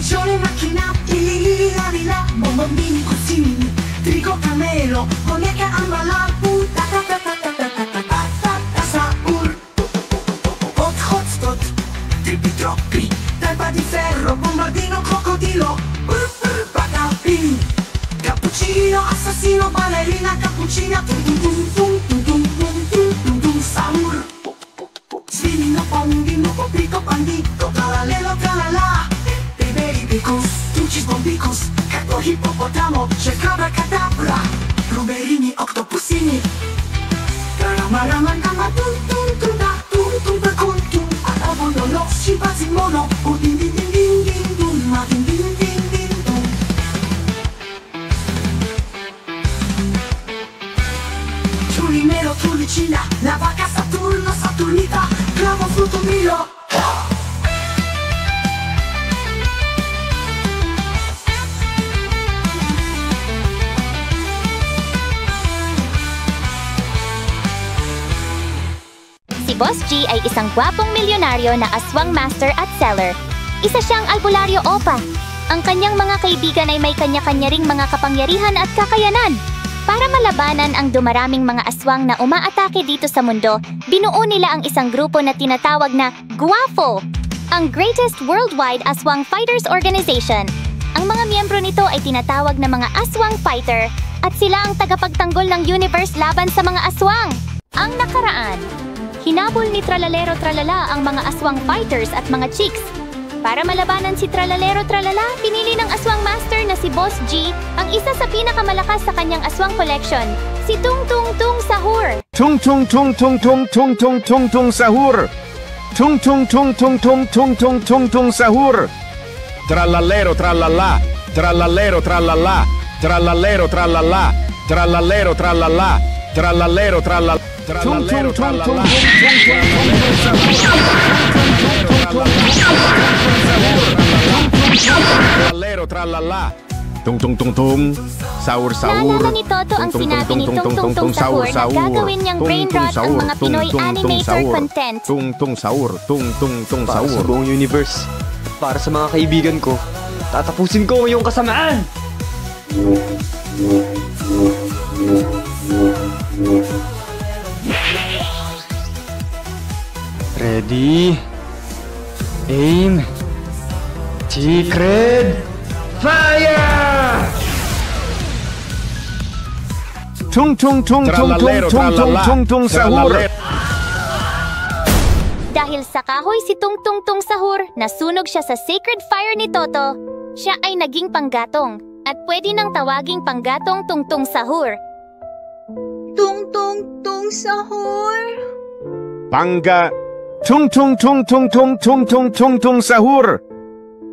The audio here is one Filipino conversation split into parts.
Piccione macchina, la bombini così, trigo camelo, boneca ambala, puta ta ta ta ta ta ta ta ta ta saur. Hot hotspot, tipi troppi, talpa di ferro, bombardino, crocodilo, bagapi. Cappuccino, assassino, ballerina, cappuccina, tum tum tum tum tum tum tum tum tum saur. Svilino, pongino, popico, pandito, talalelo, talala. Baby-bicus, tuncis bombicus, catto hippopotamo, c'è cabra cadabra, ruberini, octopusini. Caramaraman, cama, tum tum tum da, tum tum da tum tum, alabono, no, shibasi mono, din din din din din dum, ma din din din din dum. Ciulimero, ciulicina, la vaca Saturno, Saturnita, clavo, frutomilo. Si Boss G ay isang gwapong milyonaryo na aswang master at seller. Isa siyang albularyo opa. Ang kanyang mga kaibigan ay may kanya-kanya ring mga kapangyarihan at kakayanan. Para malabanan ang dumaraming mga aswang na umaatake dito sa mundo, binuo nila ang isang grupo na tinatawag na GWAFO, ang Greatest Worldwide Aswang Fighters Organization. Ang mga miyembro nito ay tinatawag na mga aswang fighter at sila ang tagapagtanggol ng universe laban sa mga aswang. Ang nakaraan, hinabol ni Tralalero Tralala ang mga aswang fighters at mga chicks. Para malabanan si Tralalero Tralala, pinili ng aswang master na si Boss G ang isa sa pinakamalakas sa kanyang aswang collection, si Tung Tung Tung Sahur. Tung Tung Tung Tung Tung Tung Tung Tung Tung Sahur. Tung Tung Tung Tung Tung Tung Tung Tung Tung Sahur. Tralalero Tralala, Tralalero Tralala, Tralalero Tralala, Tralalero Tralala, Tralalero Tralala. Tung tung tung tung tung tralala. Tung tung tung tung sahur sahur. Naalala ni Toto ang sinabi ni Tung Tung Tung Sahur na gagawin niyang brain rot ang mga Pinoy animator content. Tung tung sahur, tung tung tung sahur. Para sa buong universe, para sa mga kaibigan ko, tatapusin ko yung kasamaan! Ready, aim, secret, fire! Tung tung tung tung tung tung tung tung tung sahur. Dahil sa kahoy si Tung Tung Tung Sahur, nasunog siya sa sacred fire ni Toto. Siya ay naging panggatong at pwede nang tawaging panggatong Tung Tung Sahur. Tung Tung Tung Sahur. Pangga tung tung tung tung tung tung tung tung tung sahur.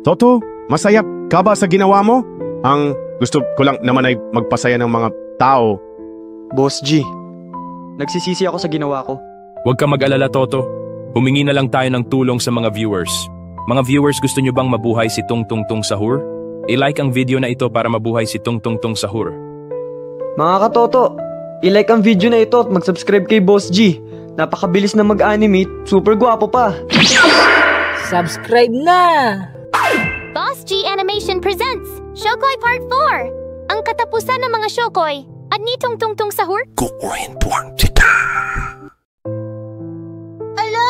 Toto, masaya ka ba sa ginawa mo? Ang gusto ko lang naman ay magpasaya ng mga tao. Boss G, nagsisisi ako sa ginawa ko. Huwag ka mag-alala, Toto. Humingi na lang tayo ng tulong sa mga viewers. Mga viewers, gusto nyo bang mabuhay si Tung Tung Tung Sahur? I-like ang video na ito para mabuhay si Tung Tung Tung Sahur. Mga katoto, i-like ang video na ito at mag-subscribe kay Boss G. Napakabilis na mag-animate, super gwapo pa. Subscribe na! Boss G Animation presents Shokoy Part 4, ang katapusan ng mga Shokoy at ni Tung Tung Tung Sahur. Ala,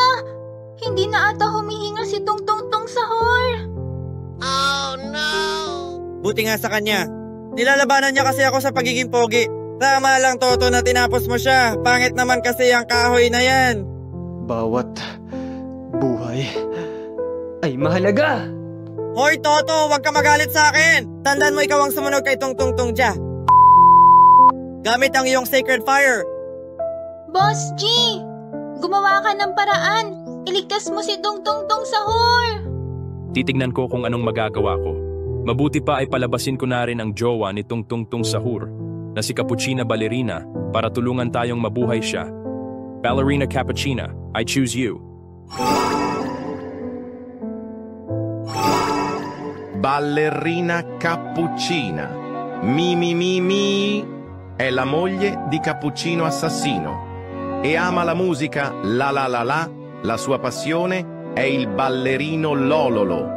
hindi na ata humihinga si Tung Tung Tung Sahur. Oh no! Buti nga sa kanya. Nilalabanan niya kasi ako sa pagiging pogi. Tama lang, Toto, na tinapos mo siya. Pangit naman kasi ang kahoy na yan. Bawat buhay ay mahalaga. Hoy, Toto, huwag ka magalit sa akin. Tandaan mo ikaw ang sumunod kay Tung Tung Tung Jia. Gamit ang iyong sacred fire. Boss G, gumawa ka ng paraan. Iligtas mo si Tung Tung Tung Sahur. Titignan ko kung anong magagawa ko. Mabuti pa ay palabasin ko na rin ang jowa ni Tung Tung Tung Sahur na si Cappuccina Ballerina para tulungan tayong mabuhay siya. Ballerina Cappuccina, I choose you. Ballerina Cappuccina. Mi è la moglie di Cappuccino Assassino e ama la musica la. La sua passione è il ballerino Lololo.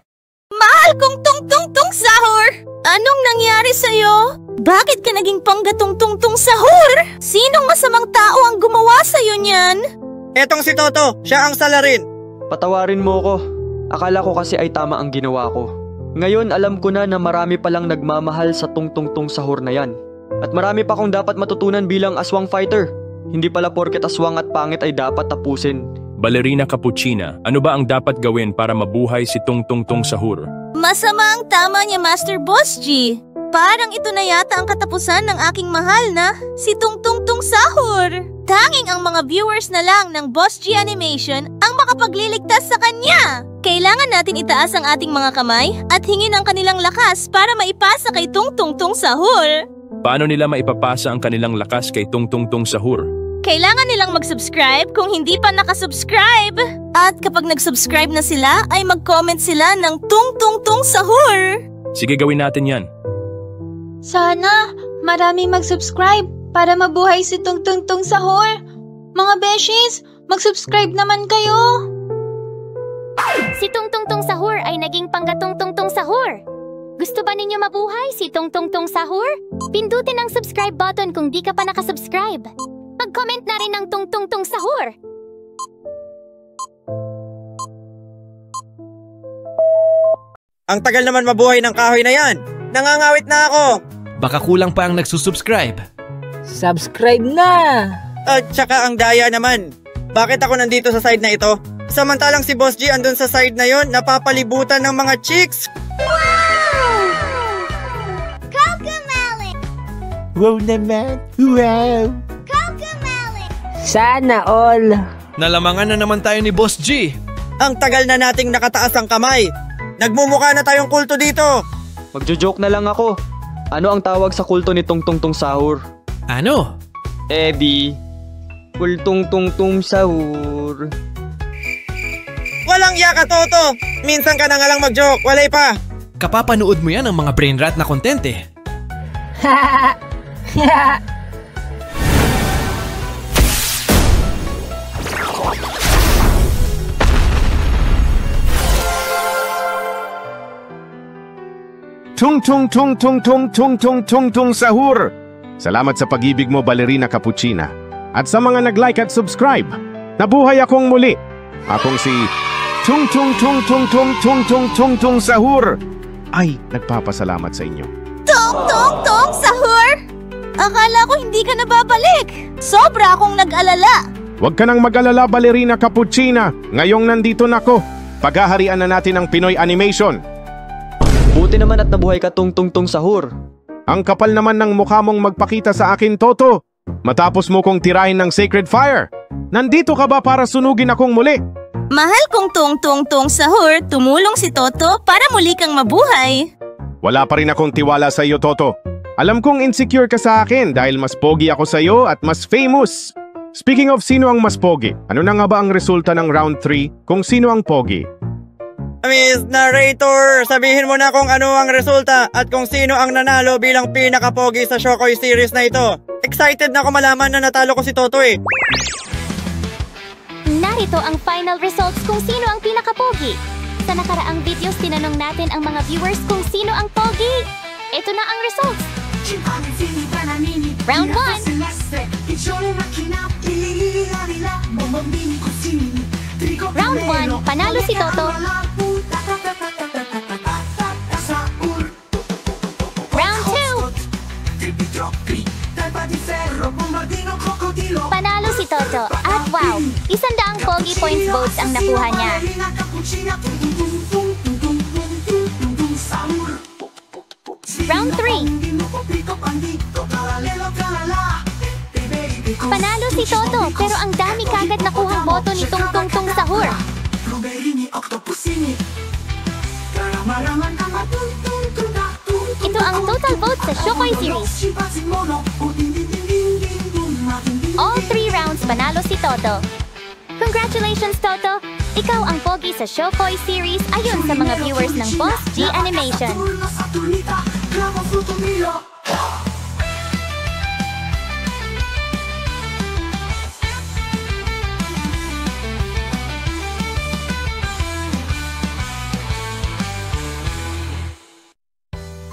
Mahal kong tungtungtung sahur! Anong nangyari sa'yo? Bakit ka naging panggatungtungtung sahur? Sinong masamang tao ang gumawa sa'yo niyan? Etong si Toto, siya ang salarin. Patawarin mo ko. Akala ko kasi ay tama ang ginawa ko. Ngayon alam ko na marami palang nagmamahal sa tungtungtung sahur na yan. At marami pa akong dapat matutunan bilang aswang fighter. Hindi pala porket aswang at pangit ay dapat tapusin. Ballerina Cappuccina, ano ba ang dapat gawin para mabuhay si Tungtungtung Sahur? Masama ang tama niya, Master Boss G. Parang ito na yata ang katapusan ng aking mahal na si Tungtungtung Sahur. Tanging ang mga viewers na lang ng Boss G Animation ang makapagliligtas sa kanya. Kailangan natin itaas ang ating mga kamay at hingin ang kanilang lakas para maipasa kay Tungtungtung Sahur. Paano nila maipapasa ang kanilang lakas kay Tungtungtung Sahur? Kailangan nilang mag-subscribe kung hindi pa nakasubscribe. At kapag nag-subscribe na sila, ay mag-comment sila ng Tungtungtung Sahur. Sige, gawin natin yan. Sana marami mag-subscribe para mabuhay si Tungtungtung Sahur. Mga beshies, mag-subscribe naman kayo. Si Tungtungtung Sahur ay naging panggatungtungtung sahur. Gusto ba ninyo mabuhay si Tungtungtung Sahur? Pindutin ang subscribe button kung di ka pa nakasubscribe. Mag-comment na rin ng Tungtungtung Sahur. Ang tagal naman mabuhay ng kahoy na yan. Nangangawit na ako. Baka kulang pa ang nagsusubscribe. Subscribe na! At saka ang daya naman. Bakit ako nandito sa side na ito? Samantalang si Boss G andun sa side na yon, napapalibutan ng mga chicks. Cocomelon! Wow naman! Wow! Cocomelon! Sana all! Nalamangan na naman tayo ni Boss G. Ang tagal na nating nakataas ang kamay. Nagmumukha na tayong kulto dito. Magjo-joke na lang ako. Ano ang tawag sa kulto ni Tungtungtung Sahur? Ano? Ebi. Kultungtungtung Sahur. Walang iya ka, Toto. Minsan ka na nga lang mag-joke, walay pa. Kapapanood mo yan ang mga brain rat na content eh. Tung Sahur. Salamat sa pag-ibig mo, Ballerina Cappuccina. At sa mga nag-like at subscribe. Nabuhay akong muli. Akong si Tung Sahur. Ay, nagpapasalamat sa inyo. Tungtungtung Sahur! Akala ko hindi ka na babalik. Sobra akong nag-alala. Huwag ka nang mag-alala, Ballerina Cappuccina. Ngayong nandito na ko. Paghaharian na natin ang Pinoy animation. Buti naman at nabuhay ka, Tungtungtung Sahur. Ang kapal naman ng mukha mong magpakita sa akin, Toto. Matapos mo kong tirahin ng Sacred Fire. Nandito ka ba para sunugin akong muli? Mahal kong Tungtungtung Sahur, tumulong si Toto para muli kang mabuhay. Wala pa rin akong tiwala sa iyo, Toto. Alam kong insecure ka sa akin dahil mas pogi ako sa iyo at mas famous. Speaking of sino ang mas pogi, ano na nga ba ang resulta ng round 3 kung sino ang pogi? Miss Narrator, sabihin mo na kung ano ang resulta at kung sino ang nanalo bilang pinaka-pogi sa Shokoy series na ito. Excited na ako malaman na natalo ko si Toto eh. Narito ang final results kung sino ang pinakapogi. Sa nakaraang videos, tinanong natin ang mga viewers kung sino ang pogi. Ito na ang results. Round 1. Round 1, panalo si Toto. Round 2. Panalo si Toto. At wow, 100 pogi points votes ang nakuha niya. Round 3. Panalo si Toto, pero ang dami kagad nakuhang boto ni Tungtungtung Sahur. Ito ang total vote sa Shokoy series. All 3 rounds panalo si Toto. Congratulations, Toto! Ikaw ang pogi sa Shokoy series ayon sa mga viewers ng Boss G Animation.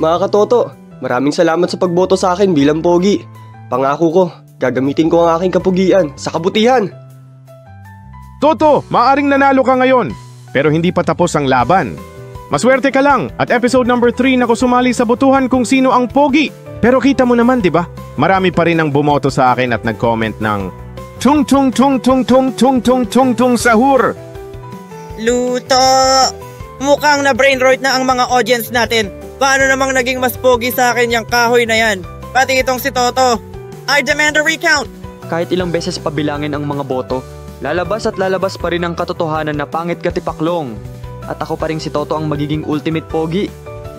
Mga katoto, maraming salamat sa pagboto sa akin bilang pogi. Pangako ko, gagamitin ko ang aking kapugian sa kabutihan. Toto, maaring nanalo ka ngayon, pero hindi pa tapos ang laban. Maswerte ka lang at episode number 3 na ko sumali sa botohan kung sino ang pogi. Pero kita mo naman, di ba? Marami pa rin ang bumoto sa akin at nag-comment ng tung tung tung tung tung tung tung tung tung sahur. Luto! Mukhang na brain rot na ang mga audience natin. Paano namang naging mas pogi sa akin yung kahoy na yan? Pati itong si Toto. I demand a recount! Kahit ilang beses pabilangin ang mga boto, lalabas at lalabas pa rin ang katotohanan na pangit katipaklong. At ako pa rin si Toto ang magiging ultimate pogi.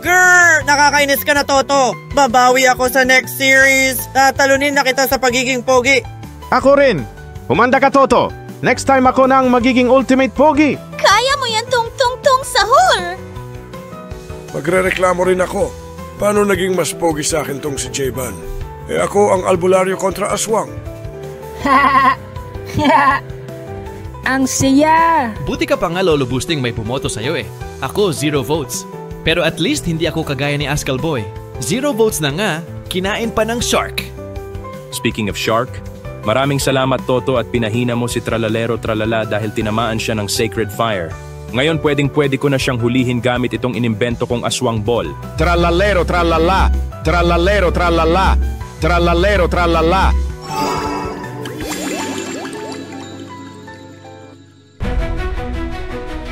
Grrr! Nakakainis ka na, Toto. Babawi ako sa next series. Tatalunin na kita sa pagiging pogi. Ako rin. Humanda ka, Toto. Next time ako na ang magiging ultimate pogi. Kaya mo yan, tung-tung-tung sahur! Magrereklamo rin ako. Paano naging mas pogi sa akin tong si J-Ban? Ako ang albularyo kontra aswang. Ang siya! Buti ka pa nga, Lolo Boosting, may pumoto sa'yo eh. Ako, 0 votes. Pero at least hindi ako kagaya ni Askal Boy. 0 votes na nga, kinain pa ng shark. Speaking of shark, maraming salamat Toto at pinahina mo si Tralalero Tralala dahil tinamaan siya ng Sacred Fire. Ngayon pwedeng-pwede ko na siyang hulihin gamit itong inimbento kong aswang ball. Tralalero tralala, tralalero tralala, tralalero tralala.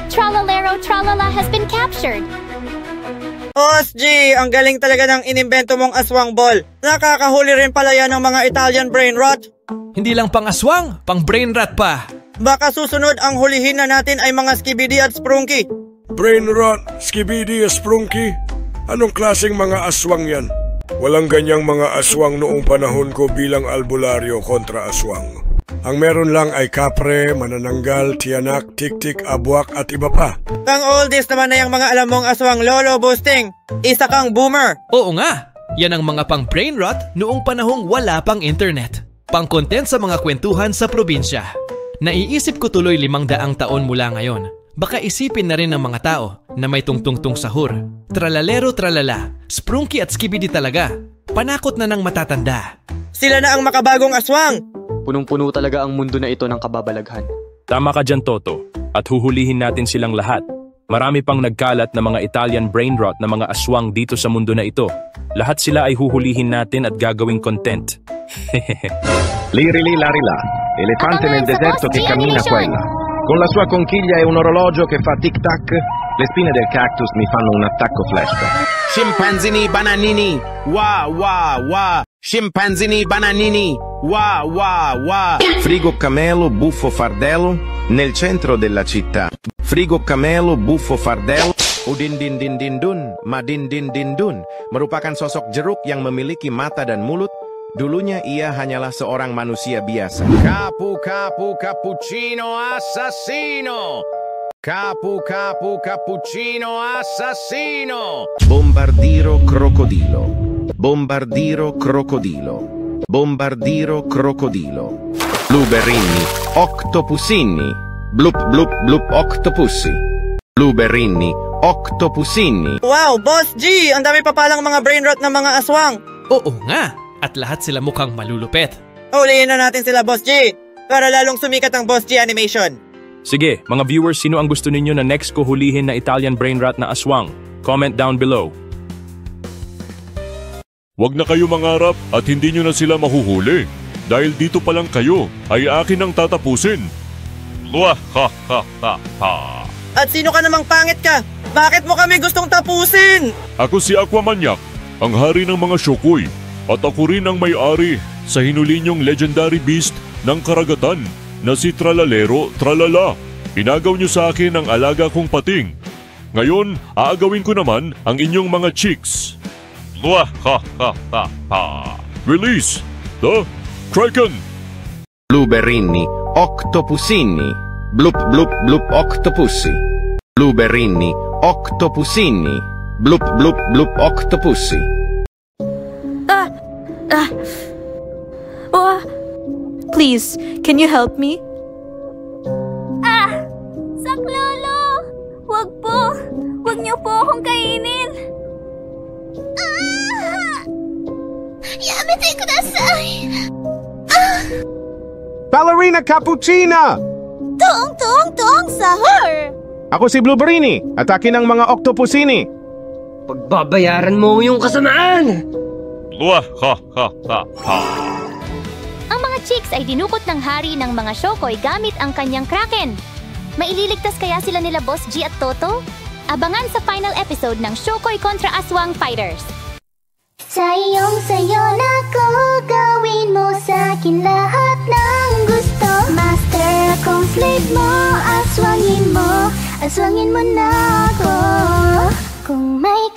Tralalero Tralala has been captured. Boss G, ang galing talaga ng inimbento mong aswang ball. Nakakahuli rin pala yan ng mga Italian brain rot. Hindi lang pang aswang, pang brain rat pa. Baka susunod ang hulihin na natin ay mga Skibidi at Sprunky. Brain rot, Skibidi, Sprunky? Anong klaseng mga aswang yan? Walang ganyang mga aswang noong panahon ko bilang albularyo kontra aswang. Ang meron lang ay kapre, manananggal, tiyanak, tik-tik, abwak at iba pa. Kang oldest naman na yung mga alam mong aswang, Lolo Boosting. Isa kang boomer. Oo nga, yan ang mga pang brain rot noong panahong wala pang internet. Pang content sa mga kwentuhan sa probinsya. Naiisip ko tuloy 500 taon mula ngayon. Baka isipin na rin ng mga tao na may tungtungtung sahur. Tralalero tralala, Sprunky at Skibidi talaga. Panakot na ng matatanda. Sila na ang makabagong aswang. Punong-puno talaga ang mundo na ito ng kababalaghan. Tama ka dyan Toto, at huhulihin natin silang lahat. Marami pang nagkalat na mga Italian brain rot na mga aswang dito sa mundo na ito. Lahat sila ay huhulihin natin at gagawing content. Lirili larila, elefante nel deserto che cammina quella. Con la sua conchiglia e un orologio che fa tic-tac, le spine del cactus mi fanno un attacco flashback. Scimpanzini bananini, wa wa wa. Scimpanzini bananini, wa wa wa. Frigo camelo, buffo fardello, nel centro della città. Frigo camelo, buffo fardello. Udin din din din dun, madin din din dun. Merupakan sosok jeruk yang memiliki mata dan mulut. Dulunya ia hanyalah seorang manusia biasa. Capu capu cappuccino assassino. Capu capu cappuccino assassino. Bombardiro crocodilo. Bombardiro crocodilo. Bombardiro crocodilo. Blueberrini, octopusini. Blup blup blup octopusi. Blueberrini, octopusini. Wow, Boss G! Ang dami pa palang mga brain rot na mga aswang. Oo nga, at lahat sila mukhang malulupet. Hulihin na natin sila, Boss G, para lalong sumikat ang Boss G animation. Sige, mga viewers, sino ang gusto ninyo na next ko hulihin na Italian brain rat na aswang? Comment down below. Huwag na kayo mangarap at hindi nyo na sila mahuhuli. Dahil dito pa lang kayo ay akin ang tatapusin. At sino ka namang pangit ka? Bakit mo kami gustong tapusin? Ako si Aquamanyak, ang hari ng mga Shokoy. At ako rin ang may-ari sa hinuli niyong legendary beast ng karagatan na si Tralalero Tralala. Inagaw niyo sa akin ang alaga kong pating. Ngayon, aagawin ko naman ang inyong mga chicks. Release the Kraken! Blueberrini, octopusini. Blup blup blup octopusi. Blueberrini, octopusini. Blup blup blup octopusi. Please, can you help me? Saklolo! Wag po! Wag niyo po akong kainin! Yamete kudasai! Ballerina Cappuccina! Tong sahur! Ako si Blueberry, atake ng mga Octopusini. Pagbabayaran mo yung kasamaan! Wah, ha, ha, ha, ha. Ang mga chicks ay dinukot ng hari ng mga Shokoy gamit ang kanyang Kraken. Maililigtas kaya sila nila Boss G at Toto? Abangan sa final episode ng Shokoy kontra Aswang Fighters. Sayong-sayo na ko, gawin mo sa'kin lahat ng gusto. Master akong slave mo, aswangin mo na ako. Kung may